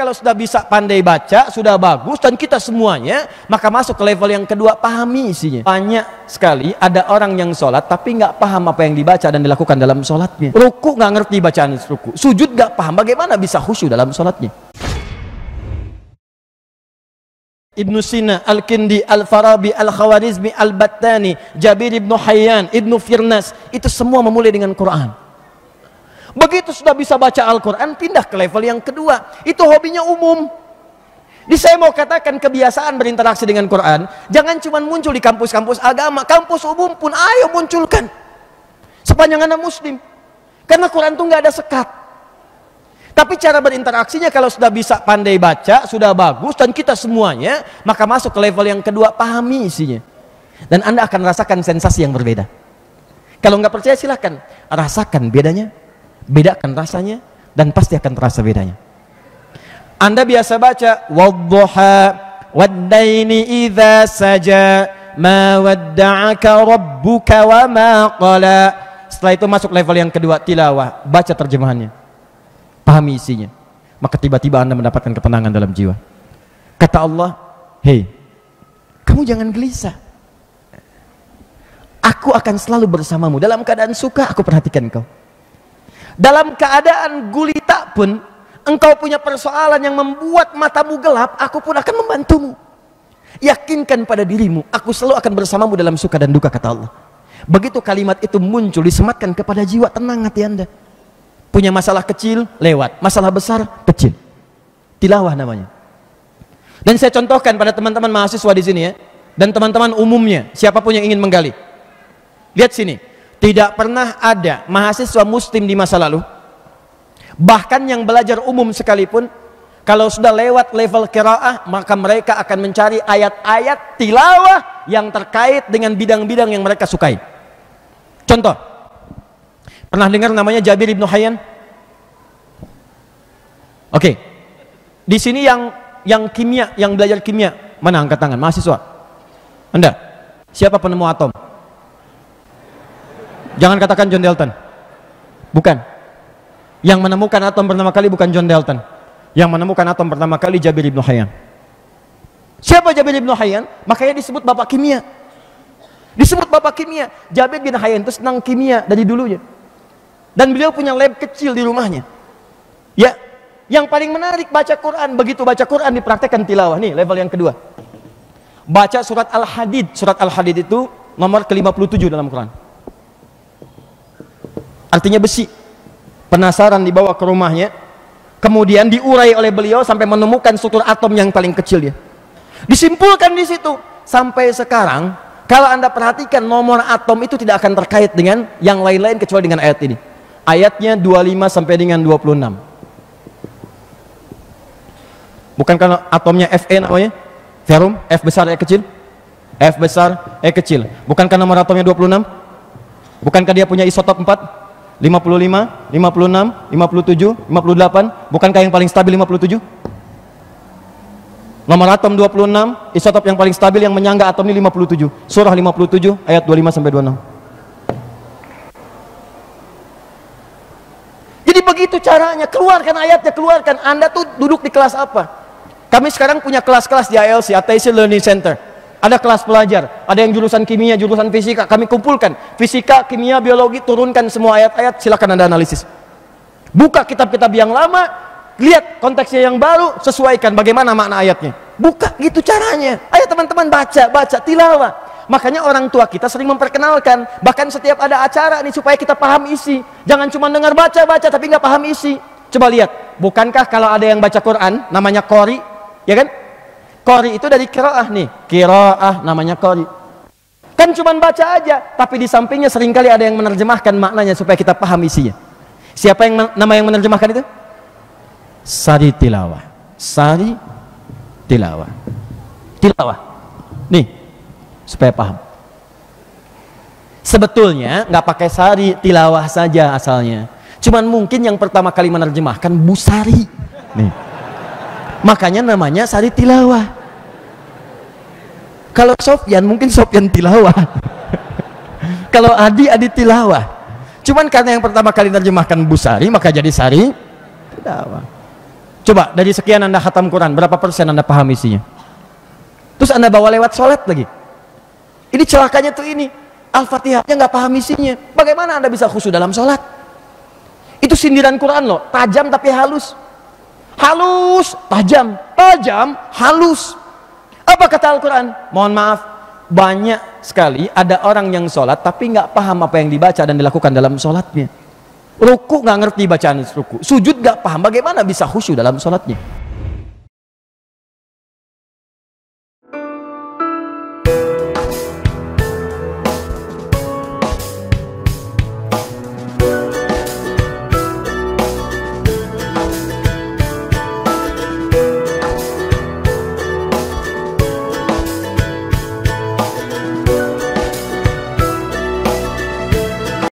Kalau sudah bisa pandai baca, sudah bagus, dan kita semuanya, maka masuk ke level yang kedua, pahami isinya. Banyak sekali ada orang yang sholat, tapi nggak paham apa yang dibaca dan dilakukan dalam sholatnya. Ruku nggak ngerti bacaan ruku, sujud nggak paham, bagaimana bisa khusyuk dalam sholatnya. Ibnu Sina, Al-Kindi, Al-Farabi, Al-Khawarizmi, Al-Battani, Jabir ibnu Hayyan, Ibnu Firnas, itu semua memulai dengan Quran. Begitu sudah bisa baca Al-Quran, pindah ke level yang kedua. Itu hobinya umum. Jadi saya mau katakan, kebiasaan berinteraksi dengan Quran jangan cuma muncul di kampus-kampus agama, kampus umum pun ayo munculkan sepanjang Anda muslim, karena Quran itu nggak ada sekat. Tapi cara berinteraksinya kalau sudah bisa pandai baca, sudah bagus, dan kita semuanya, maka masuk ke level yang kedua, pahami isinya, dan Anda akan rasakan sensasi yang berbeda. Kalau nggak percaya silahkan rasakan bedanya, bedakan rasanya, dan pasti akan terasa bedanya. Anda biasa baca wadduha waddaini idza saja ma wadda'aka rabbuka wa ma qala. Setelah itu masuk level yang kedua, tilawah, baca terjemahannya, pahami isinya, maka tiba-tiba Anda mendapatkan ketenangan dalam jiwa. Kata Allah, hei, kamu jangan gelisah, aku akan selalu bersamamu. Dalam keadaan suka, aku perhatikan kau. Dalam keadaan gulita pun, engkau punya persoalan yang membuat matamu gelap, aku pun akan membantumu. Yakinkan pada dirimu, aku selalu akan bersamamu dalam suka dan duka, kata Allah. Begitu kalimat itu muncul, disematkan kepada jiwa, tenang hati Anda. Punya masalah kecil, lewat. Masalah besar, kecil. Tilawah namanya. Dan saya contohkan pada teman-teman mahasiswa di sini ya, dan teman-teman umumnya, siapapun yang ingin menggali. Lihat sini. Tidak pernah ada mahasiswa muslim di masa lalu, bahkan yang belajar umum sekalipun, kalau sudah lewat level qiraah, maka mereka akan mencari ayat-ayat tilawah yang terkait dengan bidang-bidang yang mereka sukai. Contoh, pernah dengar namanya Jabir ibnu Hayyan? Oke, di sini yang kimia, yang belajar kimia, mana angkat tangan? Mahasiswa? Anda? Siapa penemu atom? Jangan katakan John Dalton. Bukan. Yang menemukan atom pertama kali bukan John Dalton. Yang menemukan atom pertama kali Jabir ibnu Hayyan. Siapa Jabir ibnu Hayyan? Makanya disebut bapak kimia. Disebut bapak kimia. Jabir bin Hayyan itu senang kimia dari dulunya. Dan beliau punya lab kecil di rumahnya. Ya, yang paling menarik baca Quran. Begitu baca Quran dipraktekkan tilawah. Nih level yang kedua. Baca surat Al-Hadid. Surat Al-Hadid itu nomor ke-57 dalam Quran. Artinya besi. Penasaran, dibawa ke rumahnya, kemudian diurai oleh beliau sampai menemukan struktur atom yang paling kecil ya. Disimpulkan di situ. Sampai sekarang kalau Anda perhatikan, nomor atom itu tidak akan terkait dengan yang lain-lain kecuali dengan ayat ini. Ayatnya 25 sampai dengan 26. Bukan karena atomnya Fe namanya? Ferum, F besar E kecil? F besar E kecil. Bukankah nomor atomnya 26? Bukankah dia punya isotop 4? 55, 56, 57, 58. Bukankah yang paling stabil 57? Nomor atom 26, isotop yang paling stabil yang menyangga atom ini 57. Surah 57 ayat 25 sampai 26. Jadi begitu caranya, keluarkan ayatnya, keluarkan. Anda tuh duduk di kelas apa? Kami sekarang punya kelas-kelas di ALC, Attention Learning Center. Ada kelas pelajar, ada yang jurusan kimia, jurusan fisika, kami kumpulkan fisika, kimia, biologi, turunkan semua ayat-ayat, silakan Anda analisis. Buka kitab-kitab yang lama, lihat konteksnya yang baru, sesuaikan bagaimana makna ayatnya. Buka, gitu caranya. Ayo teman-teman baca tilawah. Makanya orang tua kita sering memperkenalkan, bahkan setiap ada acara nih supaya kita paham isi. Jangan cuma dengar baca tapi nggak paham isi. Coba lihat, bukankah kalau ada yang baca Quran namanya qori, ya kan? Qori itu dari qiraah nih, qiraah namanya qori. Kan cuma baca aja, tapi di sampingnya seringkali ada yang menerjemahkan maknanya supaya kita paham isinya. Siapa yang nama yang menerjemahkan itu? Sari tilawah. Sari tilawah. Tilawah. Nih, supaya paham. Sebetulnya nggak pakai sari tilawah saja asalnya. Cuman mungkin yang pertama kali menerjemahkan Busari. Nih. Makanya namanya Sari Tilawah. Kalau Sofyan mungkin Sofyan Tilawah. Kalau Adi Tilawah. Cuman karena yang pertama kali menerjemahkan Busari, maka jadi Sari Tilawah. Coba dari sekian Anda khatam Quran, berapa persen Anda paham isinya? Terus Anda bawa lewat sholat lagi. Ini celakanya tuh ini, Al-Fatihahnya nggak paham isinya. Bagaimana Anda bisa khusyuk dalam sholat? Itu sindiran Quran loh, tajam tapi halus. Halus, tajam, tajam, halus. Apa kata Al-Quran? Mohon maaf, banyak sekali ada orang yang sholat tapi nggak paham apa yang dibaca dan dilakukan dalam sholatnya. Ruku nggak ngerti bacaan ruku, sujud nggak paham, bagaimana bisa khusyuk dalam sholatnya?